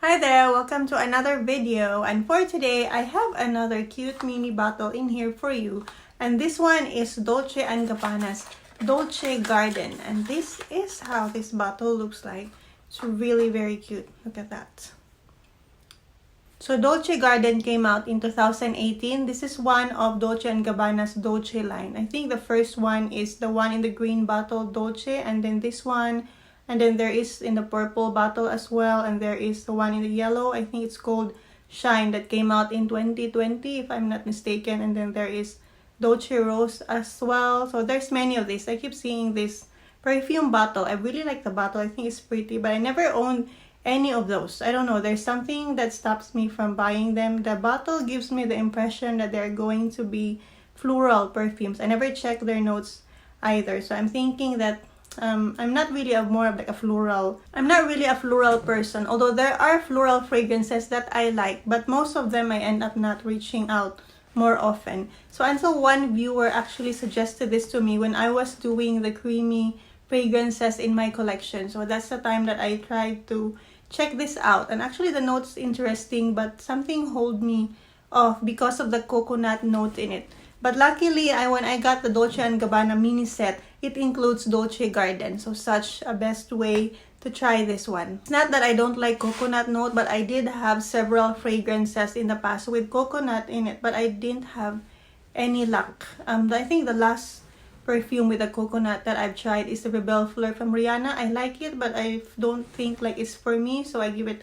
Hi there, welcome to another video, and for today I have another cute mini bottle in here for you, and this one is Dolce & Gabbana's Dolce Garden, and this is how this bottle looks like. It's really very cute. Look at that. So Dolce Garden came out in 2018. This is one of Dolce & Gabbana's Dolce line. I think the first one is the one in the green bottle, Dolce, and then this one. And then there is in the purple bottle as well. And there is the one in the yellow. I think it's called Shine, that came out in 2020 if I'm not mistaken. And then there is Dolce Rose as well. So there's many of these. I keep seeing this perfume bottle. I really like the bottle. I think it's pretty. But I never owned any of those. I don't know. There's something that stops me from buying them. The bottle gives me the impression that they're going to be floral perfumes. I never checked their notes either. So I'm thinking that I'm not really I'm not really a floral person, although there are floral fragrances that I like, but most of them I end up not reaching out more often. So until one viewer actually suggested this to me when I was doing the creamy fragrances in my collection. So that's the time that I tried to check this out, and actually the note's interesting, but something hold me off because of the coconut note in it. But luckily, when I got the Dolce & Gabbana mini set, it includes Dolce Garden. So such a best way to try this one. It's not that I don't like coconut note, but I did have several fragrances in the past with coconut in it, but I didn't have any luck. I think the last perfume with a coconut that I've tried is the Rebelle Fleur from Rihanna. I like it, but I don't think like it's for me, so I give it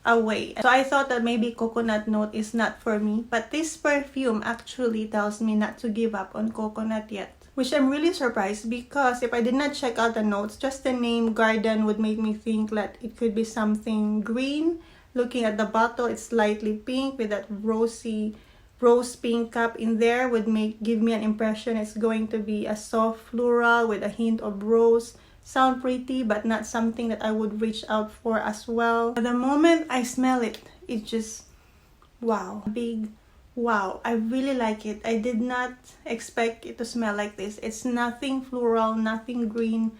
away. So I thought that maybe coconut note is not for me, but this perfume actually tells me not to give up on coconut yet, which I'm really surprised, because if I did not check out the notes, just the name Garden would make me think that it could be something green. Looking at the bottle, it's slightly pink with that rose pink cap in there would give me an impression it's going to be a soft floral with a hint of rose. Sound pretty, but not something that I would reach out for as well. The moment I smell it, it just wow, big wow. I really like it. I did not expect it to smell like this. It's nothing floral, nothing green,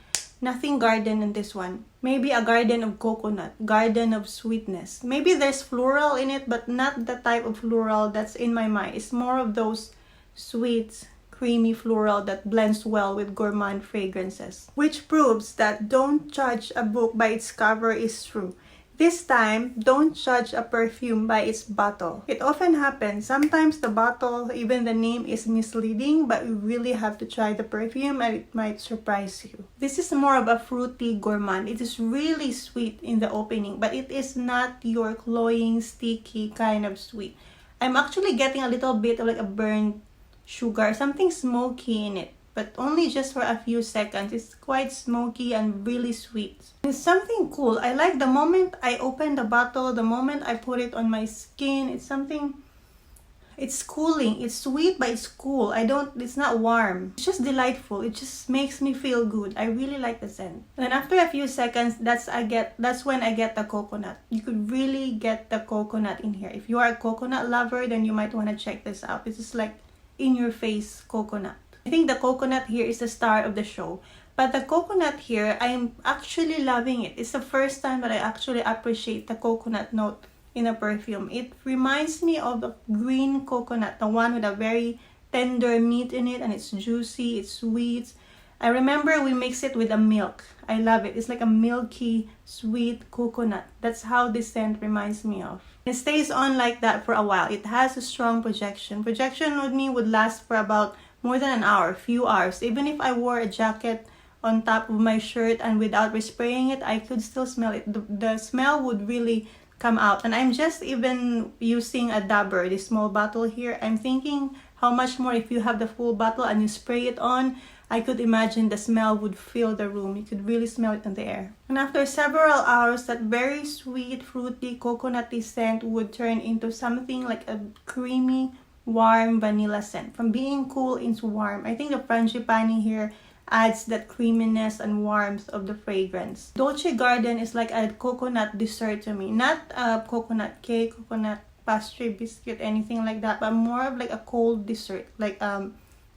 nothing garden in this one. Maybe a garden of coconut, garden of sweetness. Maybe there's floral in it, but not the type of floral that's in my mind. It's more of those sweet, creamy floral that blends well with gourmand fragrances. Which proves that don't judge a book by its cover is true. This time, don't judge a perfume by its bottle. It often happens. Sometimes the bottle, even the name, is misleading, but you really have to try the perfume and it might surprise you. This is more of a fruity gourmand. It is really sweet in the opening, but it is not your cloying, sticky kind of sweet. I'm actually getting a little bit of like a burnt sugar, something smoky in it, but only just for a few seconds. It's quite smoky and really sweet. It's something cool. I like the moment I open the bottle, the moment I put it on my skin. It's cooling. It's sweet, but it's cool. It's not warm. It's just delightful. It just makes me feel good. I really like the scent. And after a few seconds, that's when I get the coconut. You could really get the coconut in here. If you are a coconut lover, then you might want to check this out. This is like in your face coconut. I think the coconut here is the star of the show. But the coconut here, I'm actually loving it. It's the first time that I actually appreciate the coconut note in a perfume. It reminds me of the green coconut, the one with a very tender meat in it, and it's juicy, it's sweet. I remember we mix it with a milk. I love it. It's like a milky, sweet coconut. That's how this scent reminds me of. It stays on like that for a while. It has a strong projection. Projection with me would last for about more than an hour, few hours. Even if I wore a jacket on top of my shirt and without respraying it, I could still smell it. The smell would really come out. And I'm just even using a dabber, this small bottle here. I'm thinking how much more if you have the full bottle and you spray it on. I could imagine the smell would fill the room. You could really smell it in the air. And after several hours, that very sweet, fruity, coconutty scent would turn into something like a creamy, warm vanilla scent. From being cool into warm. I think the frangipani here adds that creaminess and warmth of the fragrance. Dolce Garden is like a coconut dessert to me. Not a coconut cake, coconut pastry, biscuit, anything like that, but more of like a cold dessert. Like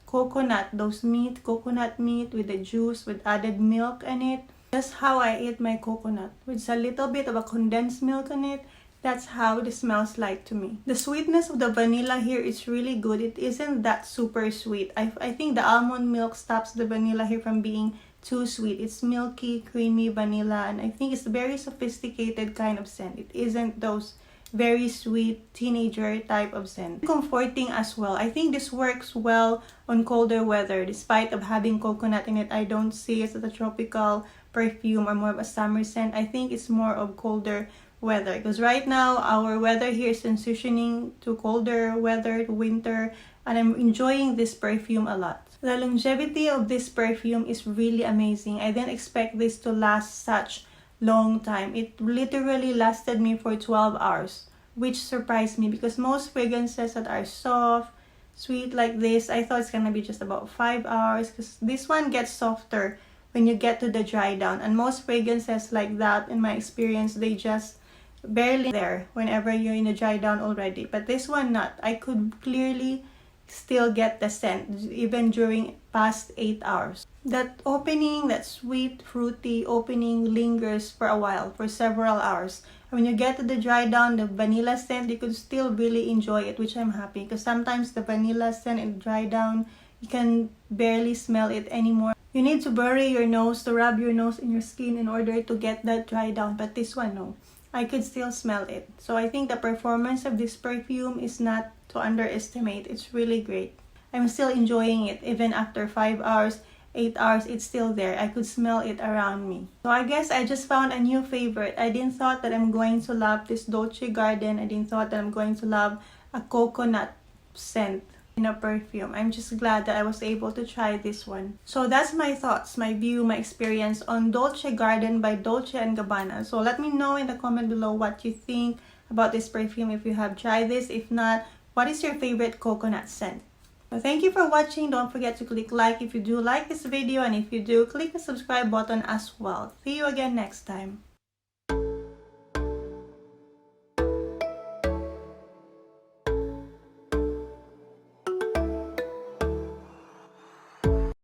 coconut meat with the juice with added milk in it. Just how I eat my coconut, with a little bit of a condensed milk in it, That's how it smells like to me. The sweetness of the vanilla here is really good. It isn't that super sweet. I think the almond milk stops the vanilla here from being too sweet. It's milky, creamy vanilla, and I think it's a very sophisticated kind of scent. It isn't those very sweet teenager type of scent. Comforting as well. I think this works well on colder weather. Despite of having coconut in it, I don't see it as a tropical perfume or more of a summer scent. I think it's more of colder weather, because right now our weather here is transitioning to colder weather, to winter, and I'm enjoying this perfume a lot. The longevity of this perfume is really amazing. I didn't expect this to last such long time. It literally lasted me for 12 hours, which surprised me because most fragrances that are soft, sweet like this, I thought it's gonna be just about 5 hours, because this one gets softer when you get to the dry down, and most fragrances like that, in my experience, they just barely there whenever you're in the dry down already. But this one not. I could clearly still get the scent even during past 8 hours. That opening, that sweet fruity opening lingers for a while, for several hours. And when you get to the dry down, the vanilla scent, you could still really enjoy it, which I'm happy, because sometimes the vanilla scent in dry down, you can barely smell it anymore. You need to bury your nose, to rub your nose in your skin in order to get that dry down, but this one, no. I could still smell it. So I think the performance of this perfume is not to underestimate. It's really great. I'm still enjoying it. Even after 5 hours, 8 hours, it's still there. I could smell it around me. So I guess I just found a new favorite. I didn't thought that I'm going to love this Dolce Garden. I didn't thought that I'm going to love a coconut scent in a perfume. I'm just glad that I was able to try this one. So that's my thoughts, my view, my experience on Dolce Garden by Dolce & Gabbana. So let me know in the comment below what you think about this perfume, if you have tried this. If not, what is your favorite coconut scent? So thank you for watching. Don't forget to click like if you do like this video, and if you do, click the subscribe button as well. See you again next time.